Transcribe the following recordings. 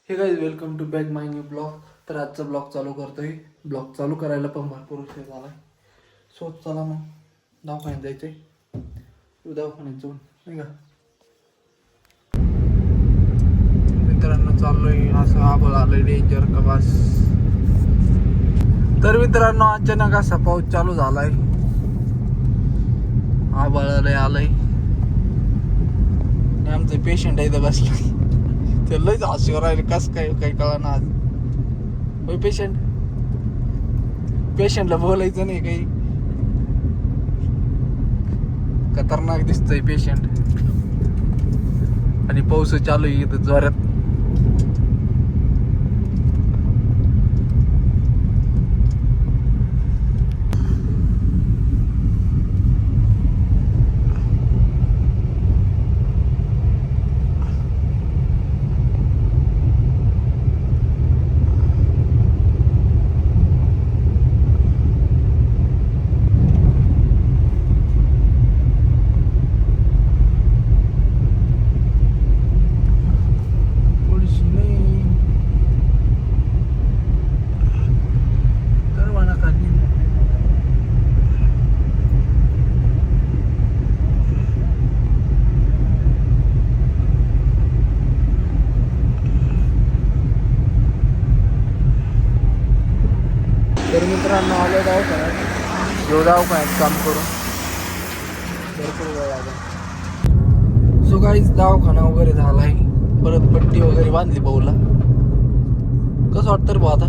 हे guys welcome to back my new blog. तर आजचा ब्लॉग चालू करतोय. ब्लॉग चालू करायला पण भरपूर उशीर झाला. सो चला मग दवाखान्यात जायचंय. दवाखान्यात जाऊन नाही का मित्रांनो चाललोय. असं आबळ आलंय डेंजर का बस. तर मित्रांनो अचानक असा पाऊस चालू झालाय. आबळ आलंय. आमचं पेशंट आहे इथं बसलं. ते लयच हसू राहिले. कस काय काही कळना आज. होय पेशंटला बोलायचं नाही काही. खतरनाक दिसतोय पेशंट. आणि पाऊस चालू आहे इथं जोरात. तर मित्रांनो आलो दवाखान्यात. जो दवाखान्यात काम करून भरपूर वेळ लागला. सो गाईज दवाखाना वगैरे झालाय. परत पट्टी वगैरे बांधली भाऊला. कसं वाटतं रे भाऊ आता?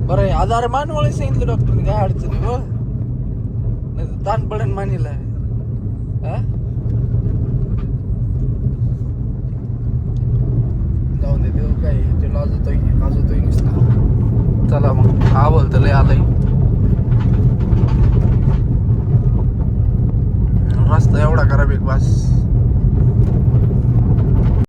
बरं आहे. आजार मानवाळे सांगितलं डॉक्टरने. काय अडचण आहे नाही ताण पडेल मानीला. जाऊन दे देऊ काय ते लाजतोय नुसता. चला मग हा बोलतो लय आलंय. रस्ता एवढा खराब आहे बस.